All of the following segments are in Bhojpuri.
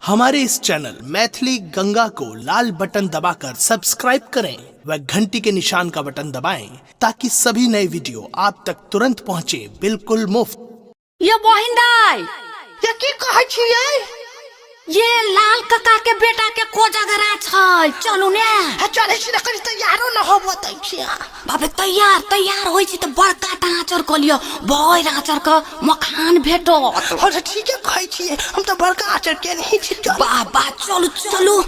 हमारे इस चैनल मैथिली गंगा को लाल बटन दबाकर सब्सक्राइब करें व घंटी के निशान का बटन दबाएं ताकि सभी नए वीडियो आप तक तुरंत पहुंचे बिल्कुल मुफ्त। ये बहिंदाई ये की कहै छियै? ये लाल कका के बेटा के कोजगरा छै, चलू ने। चले छी कनी तैयारो न होबो तै छिया। बाबे तैयार होई छी त बड़का टाचर क लियो, बड़ आचर क मखान भेटत। और ठीके कहै छियै, हम त बड़का आचर के नहीं छी। बाबा चलू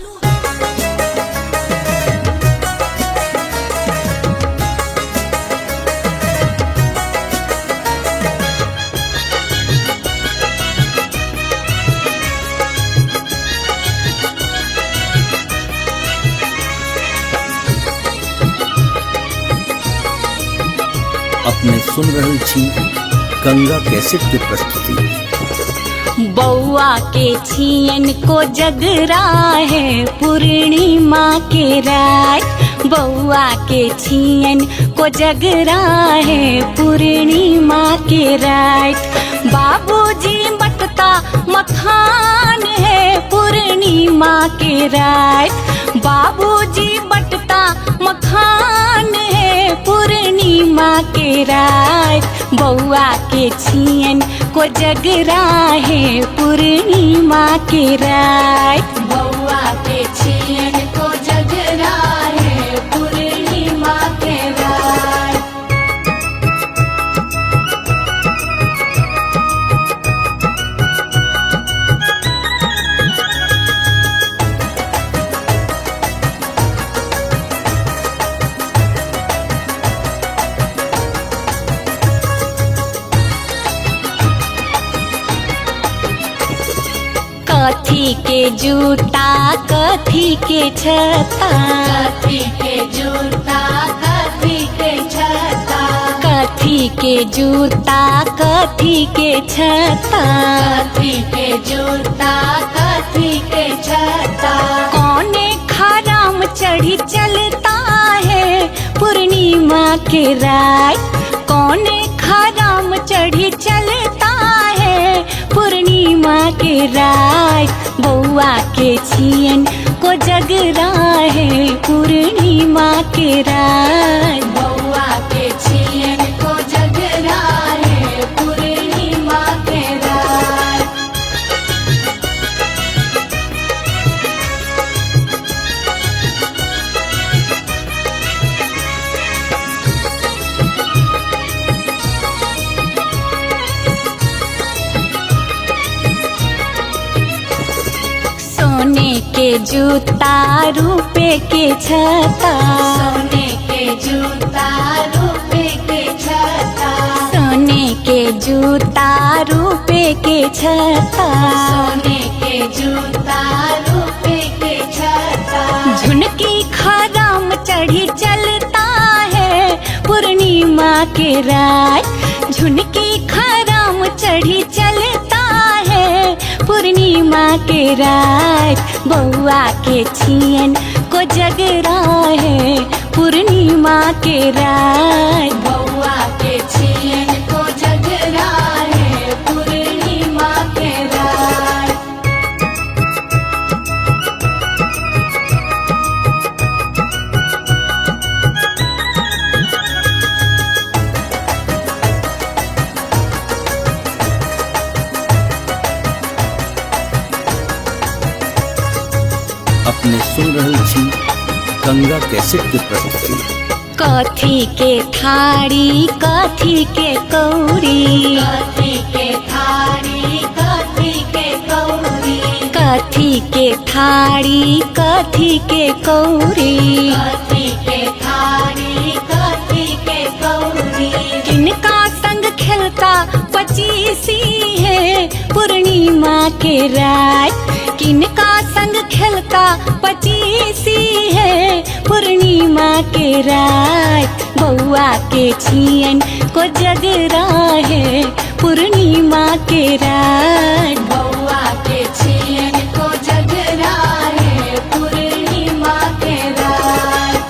अपने सुन रहे छी गंगा कैसेट की प्रस्तुति। बौआ के छियन को जगरा है पूर्णिमा के रात, बौआ के छियन को जगरा है पूर्णिमा के रात। बाबूजी बटता मखान है पूर्णिमा के रात, बाबूजी बटता मखान है पूर्णिमा के रात। बौआ के छियन को जगरा है पूर्णिमा के रात, बौआ के छियन को जगरा है पूर्णिमा के रात। कथी के जूता कथी के छता, कथी के जूता कथी के छता, कथी के जूता कथी के छता, कथी के जूता कथी के छता। कौने खराम चढ़ी चलता है पूर्णिमा के रात, कौने खराम चढ़ी चलता है पूर्णिमा के रात। बौआ के छियन को जगरा है पूर्णिमा के रात, बौआ के छियन को जगरा है पूर्णिमा के रात। सोने के जूता रुपए के छता, सोने के जूता रुपए के छता, सोने के जूता रुपए के छता, सोने के जूता रुपए के छता। झुनकी खराम चढ़ी चलता है पूर्णिमा के रात, झुनकी खराम चढ़ी चलता है पूर्णिमा के रात। बौआ के छियन को जगरा है पूर्णिमा के रात, बौआ के छियन को जगरा है पूर्णिमा के रात। अपने सुन रहे छी गंगा कैसेट की प्रस्तुति। कथी के थारी कथी के कौड़ी, कथी के थारी कथी के कौड़ी, कथी के थारी कथी के कौड़ी, कथी के थारी कथी के कौड़ी। किनका संग खेलता पचीसी है पूर्णिमा के रात, किनका संग खेलता पचीसी है पूर्णिमा के रात। बौआ के छियन को जगरा है पूर्णिमा के रात, बौआ के छियन को जगरा है पूर्णिमा के रात।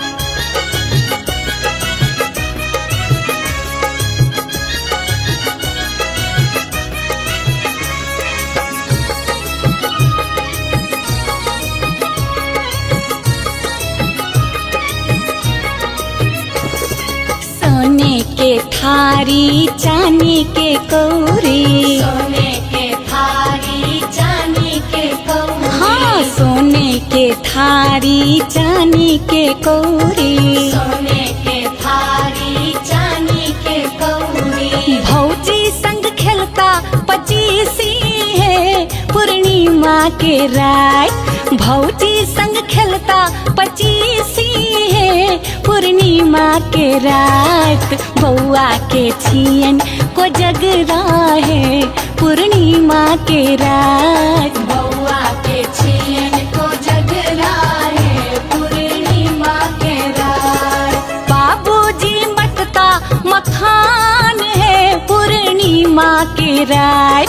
थारी चांदी के कौरी, सोने के थारी चांदी के कौरी, हाँ सोने के थारी चांदी के कौरी, सोने के थारी चांदी के कौरी। भौजी संग खेलता पचीसी है पूर्णिमा के रात, भौजी संग खेलता पचीसी है पूर्णिमा के रात। बउआ के छियन को जगरा है पूर्णिमा के रात, बउआ के छियन को जगरा है पूर्णिमा के रात। बाबूजी मटता मखान है पूर्णिमा के रात,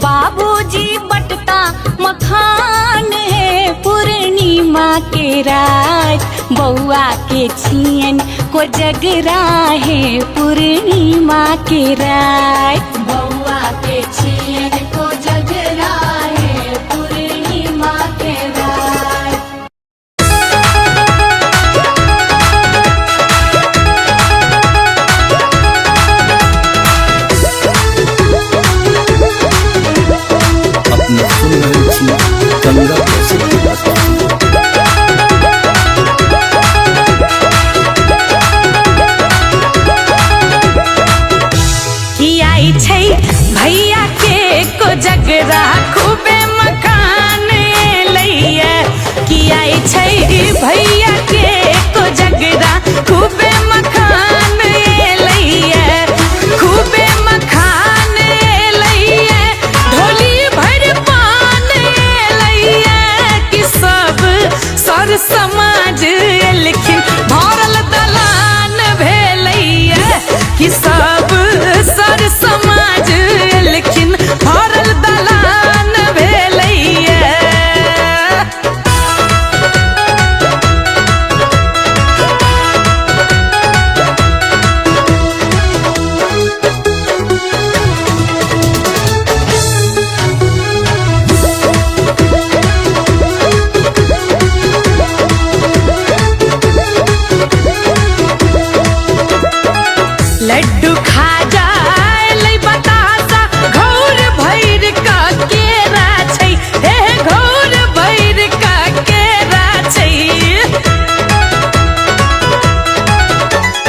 बाबूजी बटता मखान है पूर्णिमा के रात। बउआ के छियन को जगरा है पूर्णिमा के रात, बउआ के छियन को जगरा है पूर्णिमा के रात। अपना सुन रहे छी गंगा कैसेट की प्रस्तुति। भैया के को जगरा खूबे मकान लैया, कि आई छै भैया के को जगरा खूबे मकान लैया, खूबे मकान लैया, ढोली भर पान लैया, कि सब सर समाज लिखिन भरल दलान भेलैया, कि सब सर समाज लिखिन भरल दलान भेलैया। लड्डू खाजा लै बतासा घौर भैर का केरा छै, हे घौर भैर का केरा छै।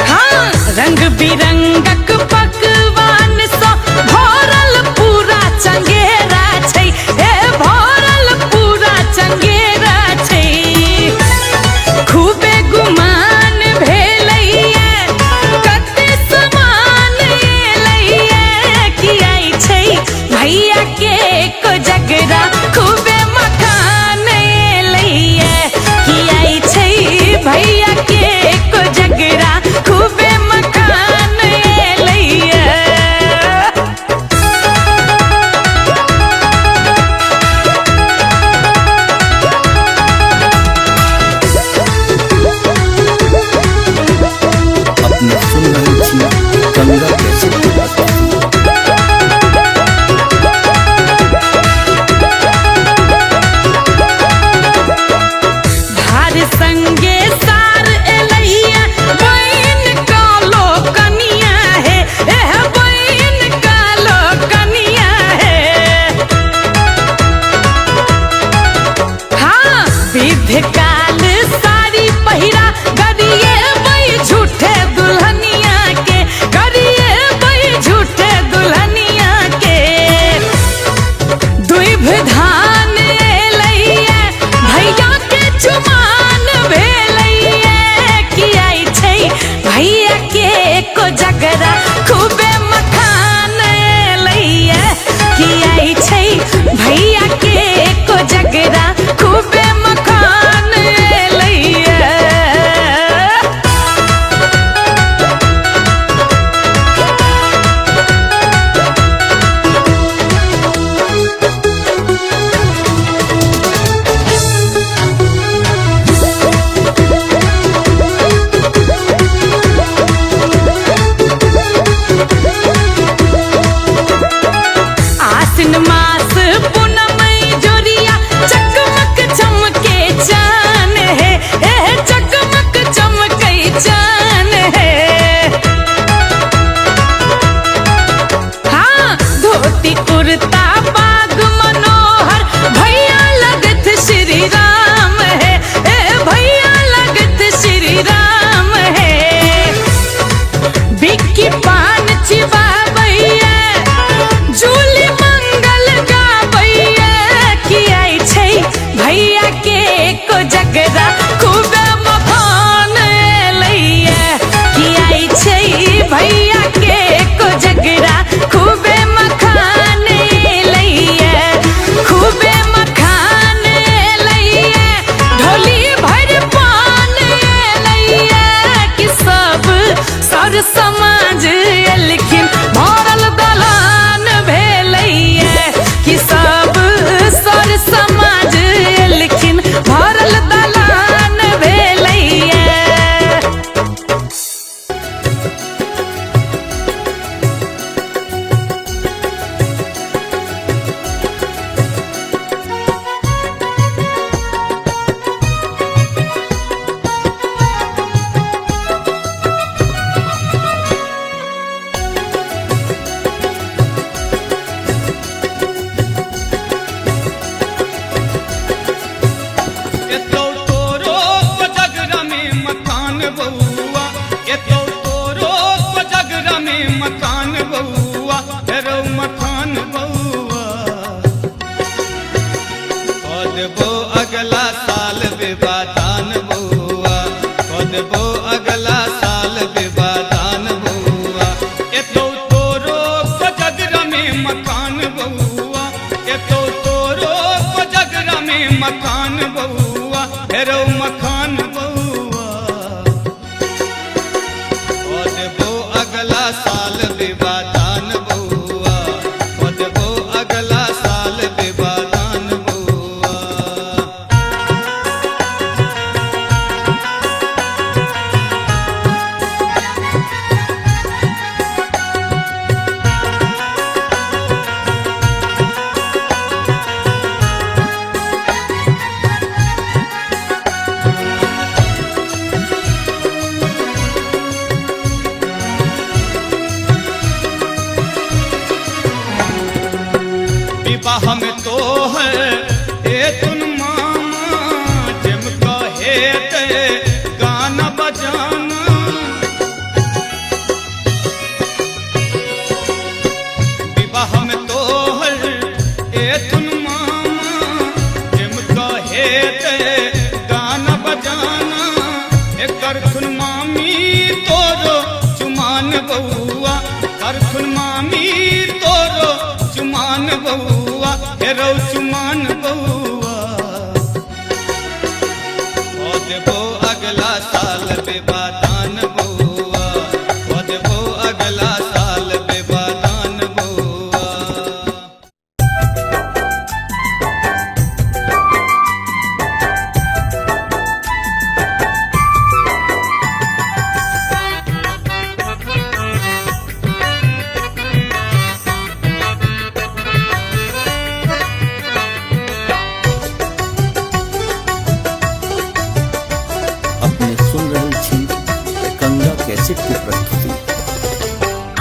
हाँ रंग बिरंगक पकवान सँ भरल पूरा चंगेरा छै, हे भरल पूरा चंगेरा छै। खूबे गुमान भेलैया, कते समान लैया, कि आई छै भैया के को जगरा खूबे मकान लैया, कि आई छै भैया के को जगरा खूबे मकान लैया। अपना सुन रहे छी गंगा कैसेट की प्रस्तुति। धार संगे सार एलैया, बहिन कालो कनिया है, एह बहिन कालो कनिया है। हाँ विध काल साड़ी पहिरा गरिए बई झूठे दुल्हनिया के, गरिए बई झूठे दुल्हनिया के। दुइभ धान लैया, भैया के चुमान भेलैया, कि आई छै भैया के को जगरा खूबे मखान लैया, कि आई छै भैया के को जगरा खूबे मखान जगरा खूबे मखान लैया कि आई छै भैया के को जगरा खूबे मखान लैया खूबे मखान लैया ढोली भर पान लैया कि सब सर समाज एलखिन भरल दलान भेलैया कि सब सर समाज एलखिन भरल दलान भेलैया। एतो तोरो कोजगरा में मकान बउआ एतो तोरो कोजगरा में मकान बउआ हेरो मकान बउआ देबो अगला साल विवादान बउआ देबो अगला साल विवादान बउआ एतो तोरो कोजगरा में मकान बउआ एतो तोरो कोजगरा में मकान बउआ हेरो मकान बउआ देबो अगला साल विवादान बउआ देबो अगला साल विवादान बउआ। विवाह में तो है ए तुन मामा जम कहे ते गाना बजाना विवाह में तो है ए तुन मामा जम कहे ते गाना बजाना कर खुन मामी तोरो चुमान बउआ कर खुन मामी तोरो चुमान बउआ हेरो चुमान बउआ देबो अगला साल विवादान बउआ देबो अगला साल विवादान बउआ। अपने सुन रहे छी गंगा कैसेट की प्रस्तुति।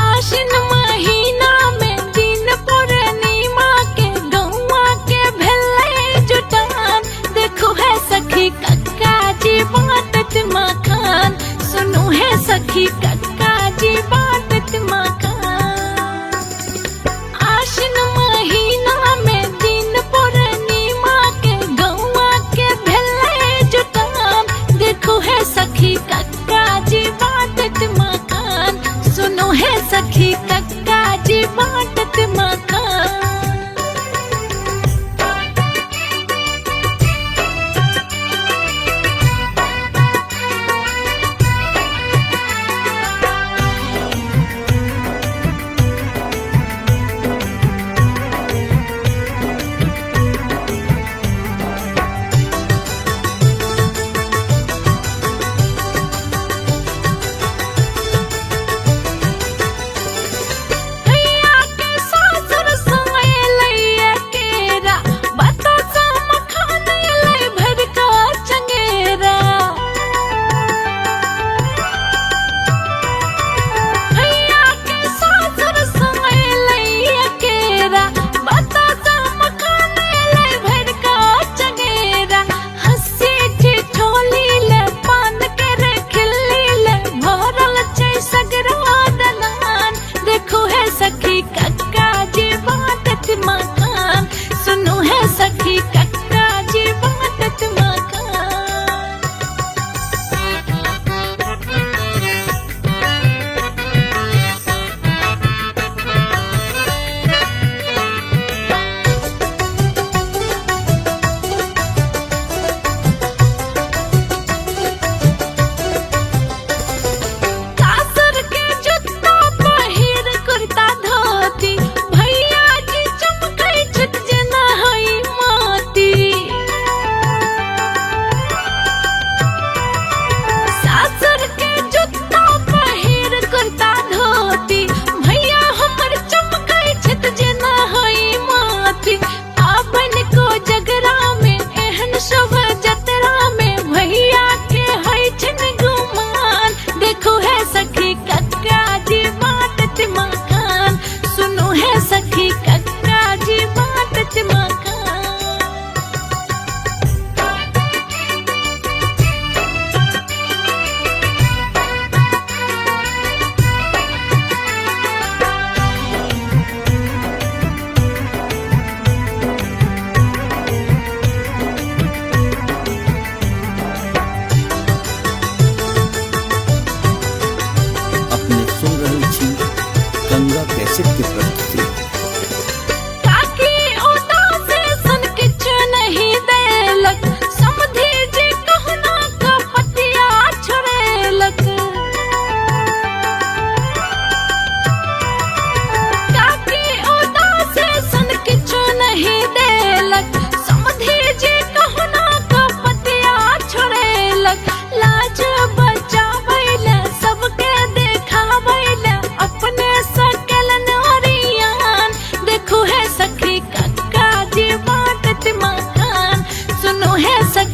आश्विन महीना में दिन पूर्णिमा के गौवा के भेलै जुटान देखो है सखी कक्का जी बाटत मखान सुनो है सखी कक्का जी बाटत मखान। आश्विन महीना में दिन पूर्णिमा के गौवा के भेलै जुटान देखो है सखी कक्का जी बाटत मकान सुनो है सखी कक्का जी बाटत मकान।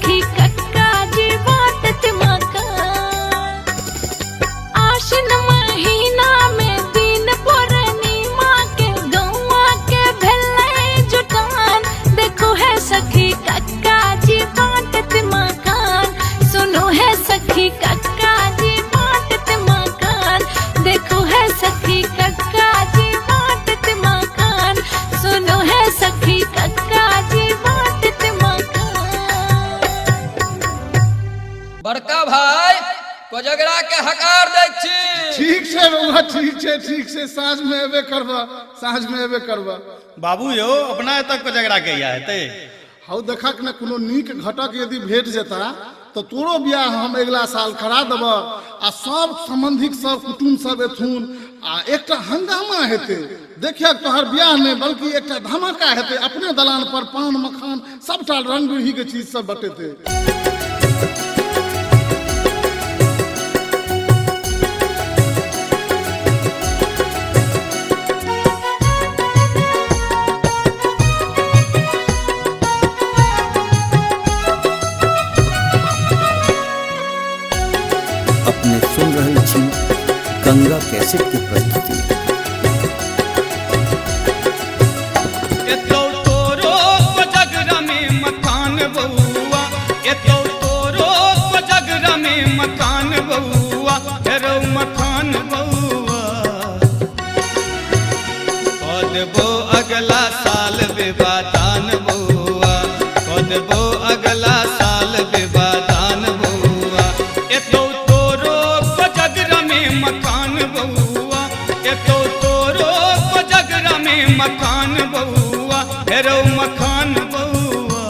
सखी कक्का जी बाटत मकान। आश्विन महीना में दिन पूर्णिमा के गौवा के भेलै जुटान। देखो है सखी कक्का जी बाटत मकान। सुनो है सखी कक्का जी बाटत मकान। देखो है सखी कक्का जी बाटत मकान। सुनो है सखी कक्का जी बाटत मकान। बड़का भाई कोजगरा के हकार दै छी। ठीक छै बउआ, ठीक छै साँझ में एबे करबा। बाबू यो अपना तक कोजगरा के या हेतै। हौ देखक न कोनो नीक घटक यदि भेट जेता तो तोरो बियाह हम अगला साल करा देब आ सब संबंधिक सब कुटुम सब एथुन आ एकटा हंगामा हेतै। देखिए तोहर बियाह नहीं बल्कि एकटा धमाका हेतै। अपने दलान पर पान मखान सबटा रंग बिरही के चीज सब बटेतै। अपने सुन रहल छी गंगा कैसेट की प्रस्तुति। एतो तोरो कोजगरा में मकान बउआ, एतो तोरो कोजगरा में मकान बउआ, हेरो मकान बउआ। कदबो अगला साल विवादान बउआ, कदबो अगला साल विवादान बउआ। एतो तोरो कोजगरा में मकान बउआ, एतो तोरो कोजगरा में मकान बउआ, हेरो मकान बउआ।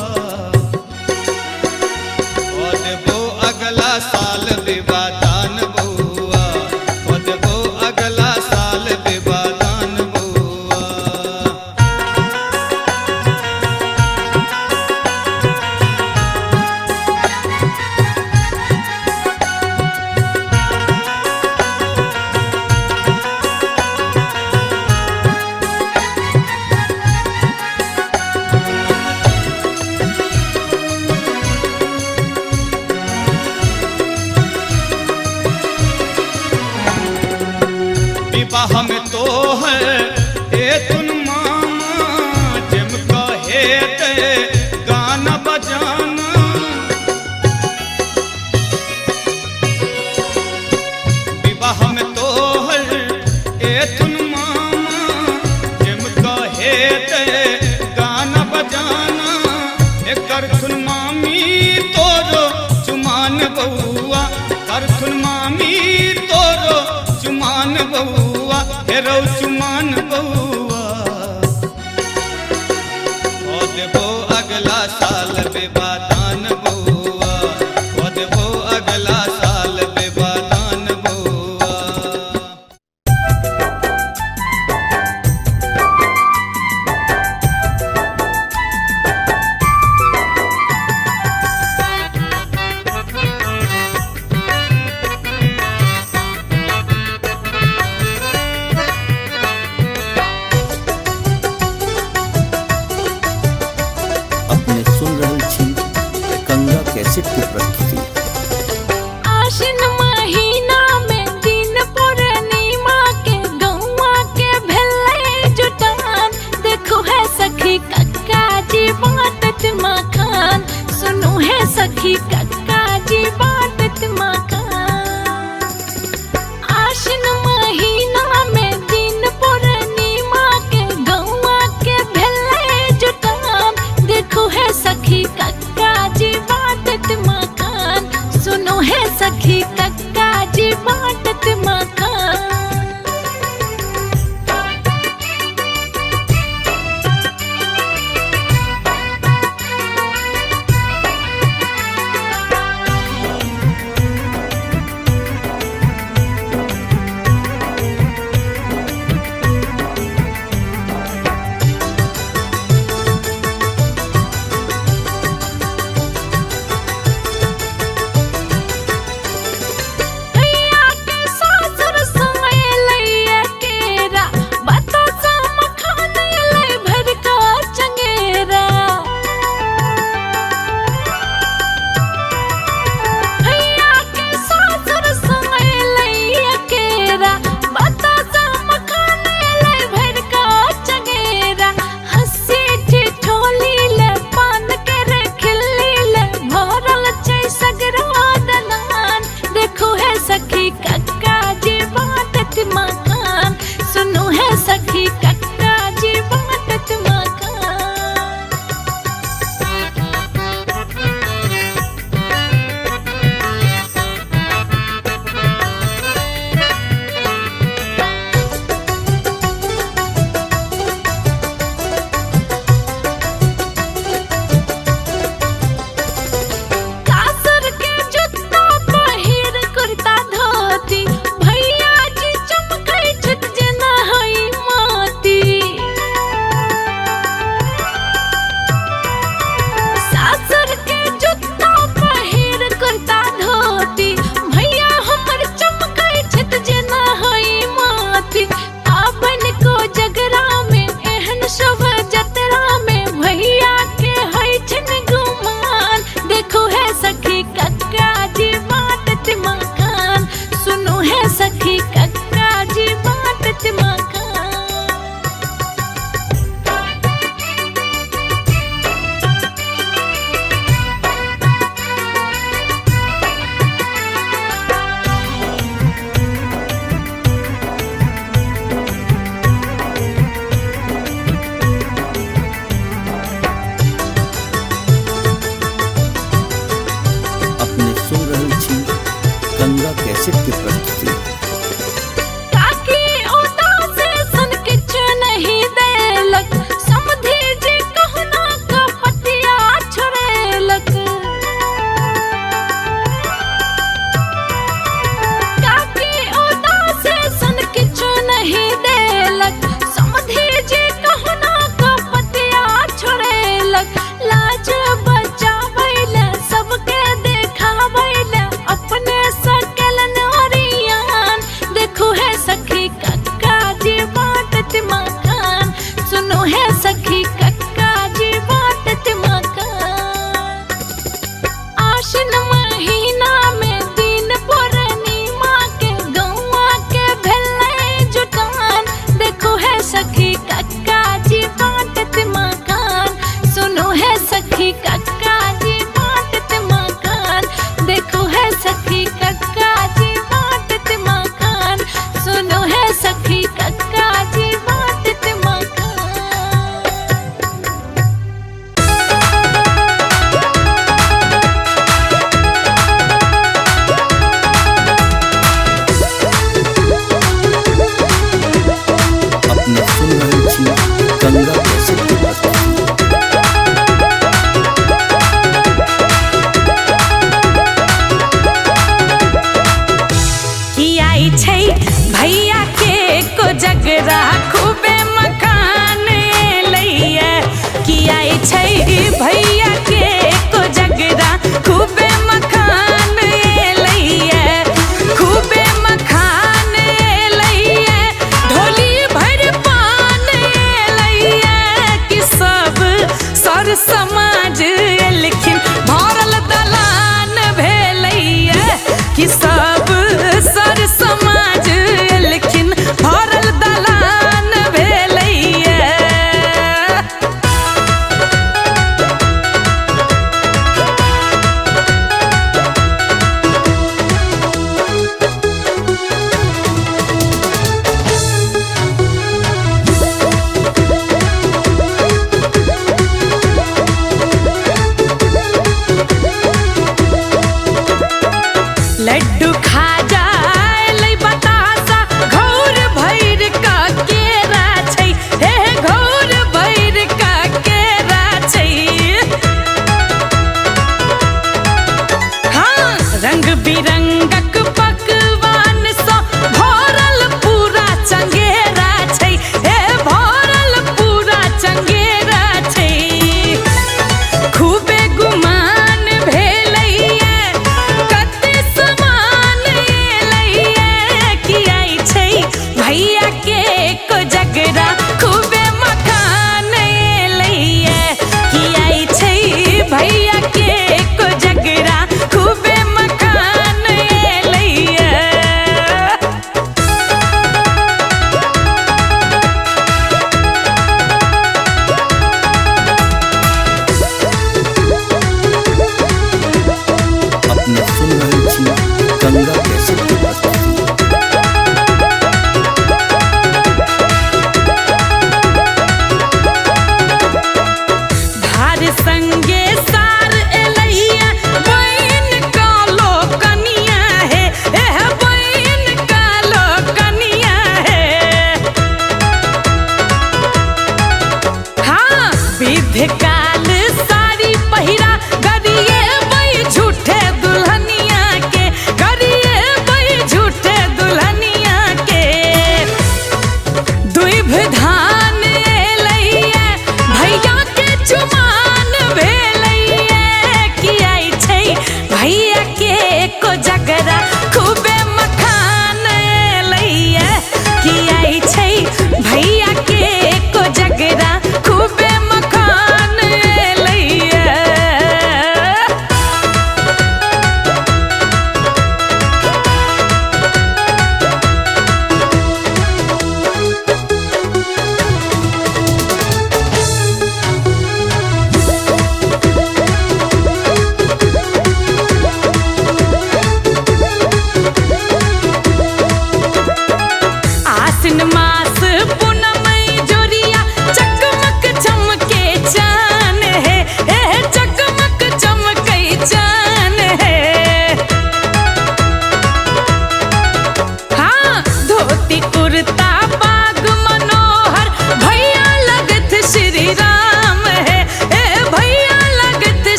कदबो अगला साल विवादान बउआ, कदबो अगला साल विवादान बउआ। विवाह में तो है ए तुन मामा जिम कहे ते गाना बजाना। विवाह में तो है ए तुन मामा जिम कहे ते गाना बजाना। एकर थुन मामी तोरो चुमान बउआ, कर थुन मामी तोरो चुमान बउआ, हेरो चुमान बउआ। कदबो अगला साल विवादान बउआ, कदबो अगला साल विवादान बउआ। अपने सुन रहल छी गंगा कैसेट की प्रस्तुति। आश्विन महीना में दिन पूर्णिमा के गौवा के भेलै जुटान। देखो है सखी कक्का जी बाटत मकान। सुनो है सखी कक्का जी बाटत मकान। आश्विन महीना में दिन पूर्णिमा के गौवा के भेलै जुटान। देखो है सखी कक्का जी बाटत मकान। सुनो है सखी कक्का जी बाटत मकान। काकी उदास सन किछु नहीं देलक, समधी जी कहना का पतिया छोड़ेलक। लाज बचावैले सबके देखावैले, अपने सकल नरियान। देखो है सखी कक्का जी बाटत मकान, सुनो है सखी कक्का जी बाटत मकान।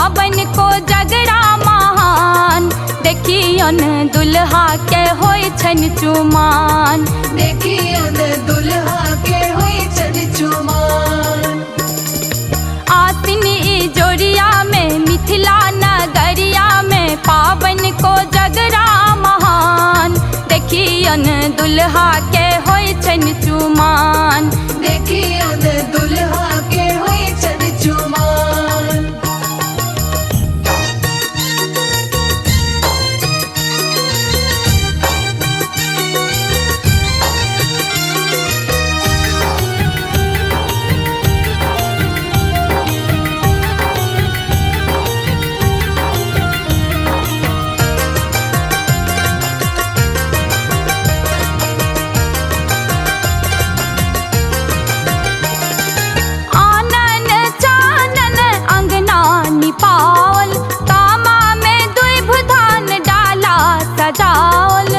पावन को जगरा महान देखियन दुल्हा के होय छन चुमान देखियन दुल्हा के होय छन चुमान आसिन ई जोड़िया में मिथिला नगरिया में पावन को जगरा महान देखियन दुल्हा के होय छन चुमान देखियन दुल्हा के होय छन चुमान आनन चानन अंगना निपावल तामा में दुइभ धान डाला सजावल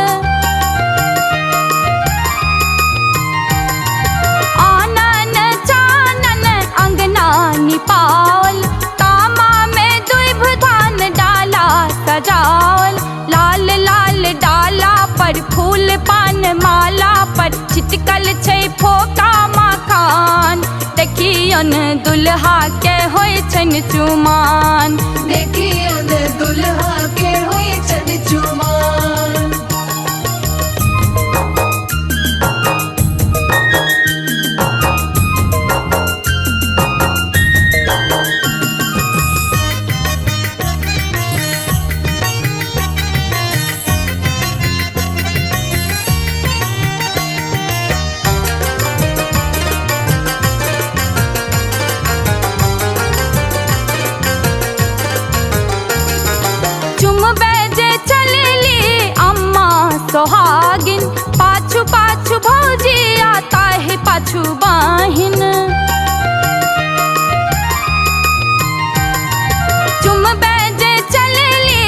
आनन चानन अंगना निपावल तामा में दुइभ धान डाला सजावल लाल लाल डाला पर फूल पान माला पर छिटकल छै फोका मखान देखियन दुल्हा के होय छन चुमान देखियन दुल्हा के होय छन चुमान चुमबे जे चलेली अम्मा सोहागिन पाछू पाछू भौजी आता है पाछू बाहिन चुमबे जे चलेली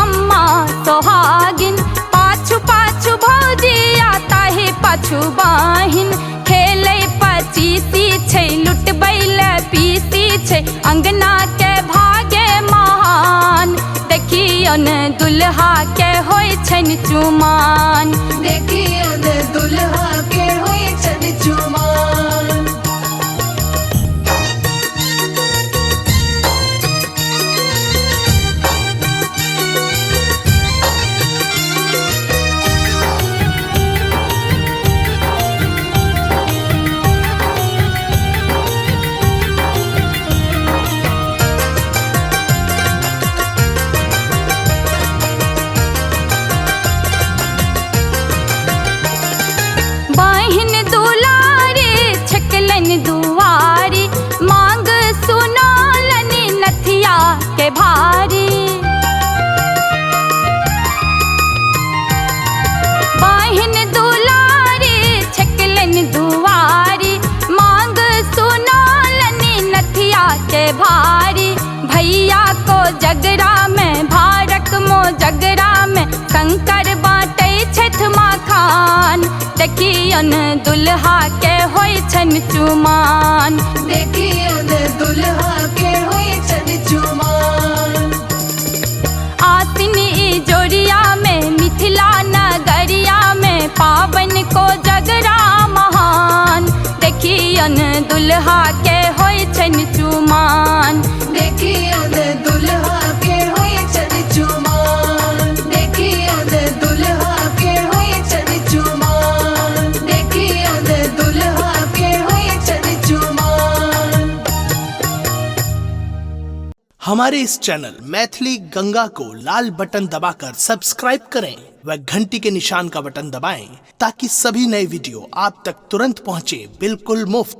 अम्मा सोहागिन पाछू पाछू भौजी आता है पाछू बाहिन खेले पचीसी छै लुटबैल पीसी छै अंगना के भागे महान देखियन दुल्हा के होय छन चुमान देखियन दुल्हा के होय छन चुमान बाहिन दुलारी छकलन दुआरी मांग सुनालनी नथिया के भारी बाहिन दुलारी छकलन दुआरी मांग सुनालनी नथिया के भारी भैया को जगरा में भारक मो जगरा में कंकर बाटे छठ मखान देखियन दुल्हा के होय छन चुमान देखियन दुल्हा के होय छन चुमान आसिन ई जोड़िया में मिथिला नगरिया में पावन को जगरा महान देखियन दुल्हा के होय छन चुमान देखियन दुल्हा के होय छन चुमान देखियन दुल्हा के होय छन चुमान देखियन दुल्हा के होय छन चुमान हमारे इस चैनल मैथिली गंगा को लाल बटन दबाकर सब्सक्राइब करें व घंटी के निशान का बटन दबाएं ताकि सभी नए वीडियो आप तक तुरंत पहुंचे बिल्कुल मुफ्त।